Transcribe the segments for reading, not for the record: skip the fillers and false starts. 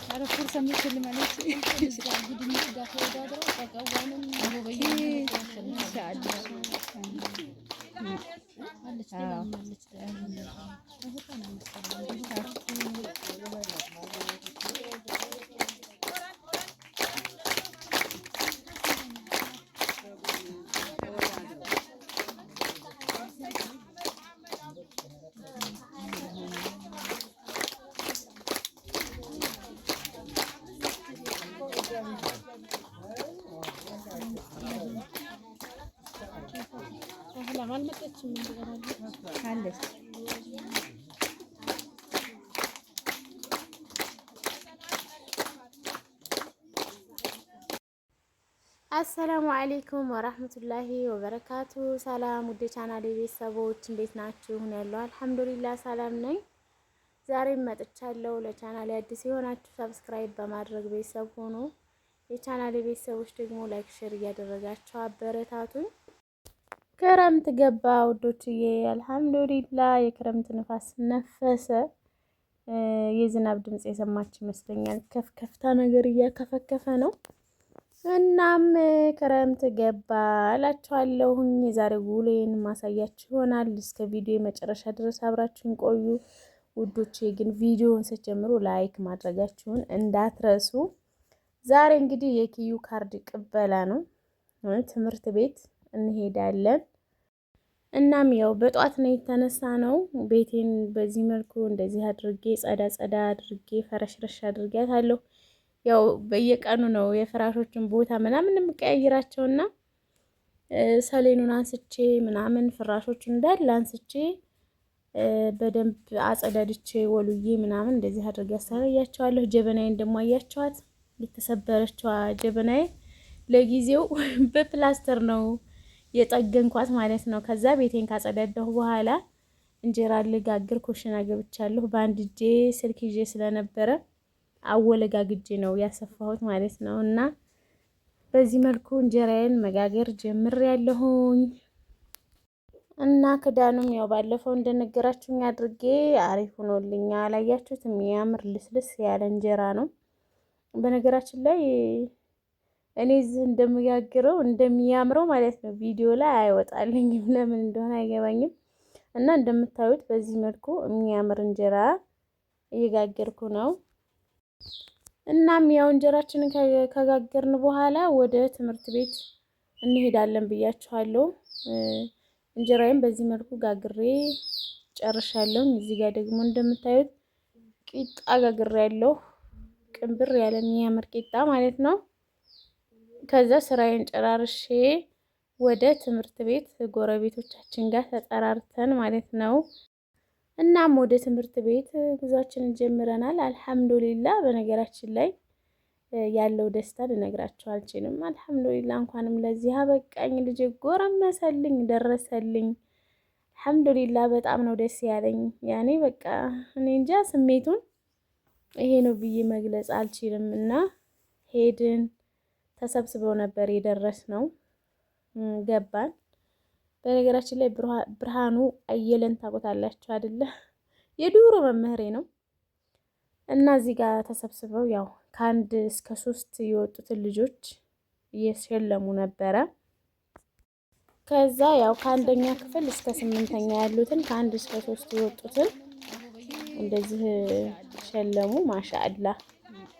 على فرصة مثل ما نسي قد نقدر تودادر تقوانا مبين إن شاء الله አሰላሙ አለይኩም ወራህመቱላሂ ወበረካቱ። ሰላም ውድ ቻናሌ ቤተሰቦች እንዴት ናችሁ? ነው ያለው አልሐምዱሊላህ ሰላም ነኝ። ዛሬም መጥቻለሁ። ለቻናሌ አዲስ የሆናችሁ ሰብስክራይብ በማድረግ ቤተሰብ ሆኑ። የቻናሌ ቤተሰቦች ደግሞ ላይክ ሼር እያደረጋችሁ አበረታቱኝ። ክረምት ገባ ውዶችዬ፣ አልሐምዱሊላህ የክረምት ንፋስ ነፈሰ። የዝናብ ድምጽ የሰማችሁ ይመስለኛል። ከፍከፍታ ነገር እያከፈከፈ ነው። እናም ክረምት ገባ እላችኋለሁኝ። የዛሬ ውሎዬን ማሳያችሁ ይሆናል። እስከ ቪዲዮ መጨረሻ ድረስ አብራችሁን ቆዩ ውዶቼ። ግን ቪዲዮውን ስትጀምሩ ላይክ ማድረጋችሁን እንዳትረሱ። ዛሬ እንግዲህ የኪዩ ካርድ ቅበላ ነው። ትምህርት ቤት እንሄዳለን። እናም ያው በጧት ነው የተነሳ ነው። ቤቴን በዚህ መልኩ እንደዚህ አድርጌ ጸዳ አድርጌ ፈረሽረሽ አድርጌያታለሁ። ያው በየቀኑ ነው የፍራሾችን ቦታ ምናምን የምቀያይራቸውና ሰሌኑን አንስቼ ምናምን ፍራሾቹን እንዳለ አንስቼ በደንብ አጸዳድቼ ወሉዬ ምናምን እንደዚህ አድርጌ አስተካክያቸዋለሁ። ጀበናዬን ደግሞ አያቸዋት የተሰበረችዋ ጀበናዬ ለጊዜው በፕላስተር ነው የጠገንኳት ማለት ነው። ከዛ ቤቴን ካጸዳዳሁ በኋላ እንጀራ ልጋግር ኩሽና ገብቻለሁ። በአንድ እጄ ስልክ ይዤ ስለነበረ አወለጋግጄ ነው ያሰፋሁት ማለት ነው። እና በዚህ መልኩ እንጀራዬን መጋገር ጀምሬያለሁኝ። እና ክዳኑም ያው ባለፈው እንደነገራችሁኝ አድርጌ አሪፍ ሆኖልኛል። አላያችሁት? የሚያምር ልስልስ ያለ እንጀራ ነው። በነገራችን ላይ እኔ እዚህ እንደምጋግረው እንደሚያምረው ማለት ነው ቪዲዮ ላይ አይወጣልኝም፣ ለምን እንደሆነ አይገባኝም። እና እንደምታዩት በዚህ መልኩ የሚያምር እንጀራ እየጋገርኩ ነው። እናም ያው እንጀራችንን ከጋገርን በኋላ ወደ ትምህርት ቤት እንሄዳለን ብያችኋለሁ። እንጀራዬን በዚህ መልኩ ጋግሬ ጨርሻለሁ። እዚህ ጋር ደግሞ እንደምታዩት ቂጣ ጋግሬያለሁ። ቅንብር ያለ የሚያምር ቂጣ ማለት ነው። ከዛ ስራዬን ጨራርሼ ወደ ትምህርት ቤት ጎረቤቶቻችን ጋር ተጠራርተን ማለት ነው። እናም ወደ ትምህርት ቤት ጉዟችንን ጀምረናል። አልሐምዱሊላህ በነገራችን ላይ ያለው ደስታ ልነግራችሁ አልችልም። አልሐምዱሊላህ እንኳንም ለዚህ አበቃኝ። ልጅ ጎረመሰልኝ፣ ደረሰልኝ። አልሐምዱሊላህ በጣም ነው ደስ ያለኝ። ያኔ በቃ እኔ እንጃ ስሜቱን ይሄ ነው ብዬ መግለጽ አልችልም። እና ሄድን፣ ተሰብስበው ነበር የደረስነው፣ ገባን። በነገራችን ላይ ብርሃኑ አየለን ታውቁታላችሁ አይደለ? የዱሮ መምህሬ ነው። እና እዚህ ጋር ተሰብስበው ያው ከአንድ እስከ 3 የወጡትን ልጆች እየሸለሙ ነበረ። ከዛ ያው ከአንደኛ ክፍል እስከ 8ኛ ያሉትን ከ1 እስከ 3 የወጡትን እንደዚህ ሸለሙ። ማሻአላህ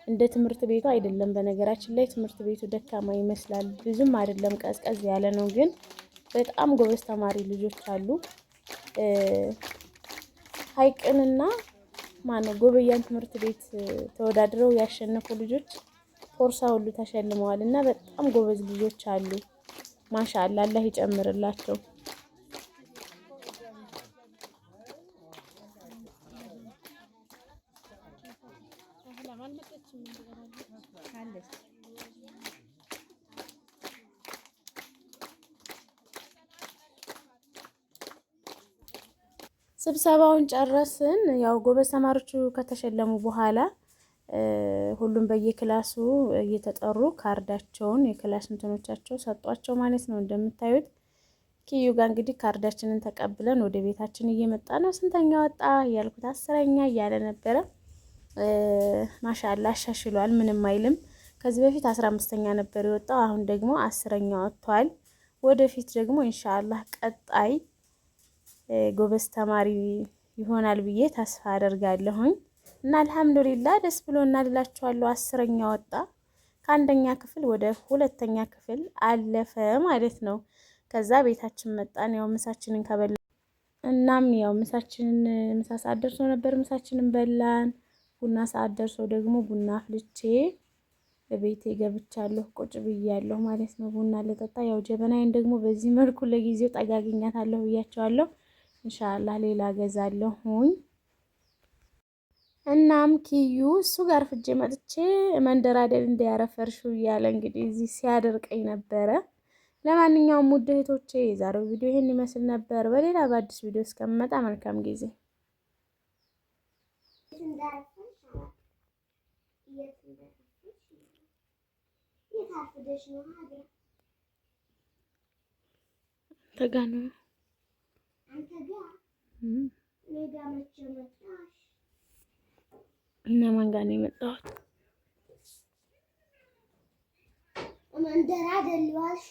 እንደ ትምህርት ቤቱ አይደለም። በነገራችን ላይ ትምህርት ቤቱ ደካማ ይመስላል። ብዙም አይደለም፣ ቀዝቀዝ ያለ ነው። ግን በጣም ጎበዝ ተማሪ ልጆች አሉ። ሀይቅንና ማነው ጎበያን ትምህርት ቤት ተወዳድረው ያሸነፉ ልጆች ፖርሳ ሁሉ ተሸልመዋል። እና በጣም ጎበዝ ልጆች አሉ። ማሻአላህ አላህ ይጨምርላቸው። ስብሰባውን ጨረስን። ያው ጎበዝ ተማሪዎቹ ከተሸለሙ በኋላ ሁሉም በየክላሱ እየተጠሩ ካርዳቸውን የክላስ እንትኖቻቸው ሰጧቸው ማለት ነው። እንደምታዩት ኪዩ ጋር እንግዲህ ካርዳችንን ተቀብለን ወደ ቤታችን እየመጣ ነው። ስንተኛ ወጣ እያልኩት 10ኛ እያለ ነበረ። ማሻአላ አሻሽሏል። ምንም አይልም። ከዚህ በፊት 15ኛ ነበር የወጣው። አሁን ደግሞ 10ኛ ወጥቷል። ወደፊት ደግሞ ኢንሻአላህ ቀጣይ ጎበዝ ተማሪ ይሆናል ብዬ ተስፋ አደርጋለሁኝ እና አልሐምዱሊላህ ደስ ብሎናል እላችኋለሁ። 10ኛ ወጣ። ከአንደኛ ክፍል ወደ ሁለተኛ ክፍል አለፈ ማለት ነው። ከዛ ቤታችን መጣን። ያው ምሳችንን ከበላ እናም ያው ምሳ ሰዓት ደርሶ ነበር። ምሳችንን በላን። ቡና ሰዓት ደርሶ ደግሞ ቡና አፍልቼ ቤቴ ገብቻለሁ። ቁጭ ብያለሁ ማለት ነው ቡና ልጠጣ። ያው ጀበናዬን ደግሞ በዚህ መልኩ ለጊዜው ጠጋግኛታለሁ ብያቸዋለሁ። ኢንሻአላህ ሌላ ገዛለሁኝ። እናም ኪዩ እሱ ጋር ፍጄ መጥቼ መንደራደር እንዲያረፈርሽው እያለ እንግዲህ እዚህ ሲያደርቀኝ ነበረ። ለማንኛውም ውድ እህቶቼ የዛሬው ቪዲዮ ይሄን ይመስል ነበር። በሌላ በአዲስ ቪዲዮ እስከምመጣ መልካም ጊዜ። ተጋኑ እና ማን ጋር ነው የመጣሁት? መንደር አይደል ዋልሽ?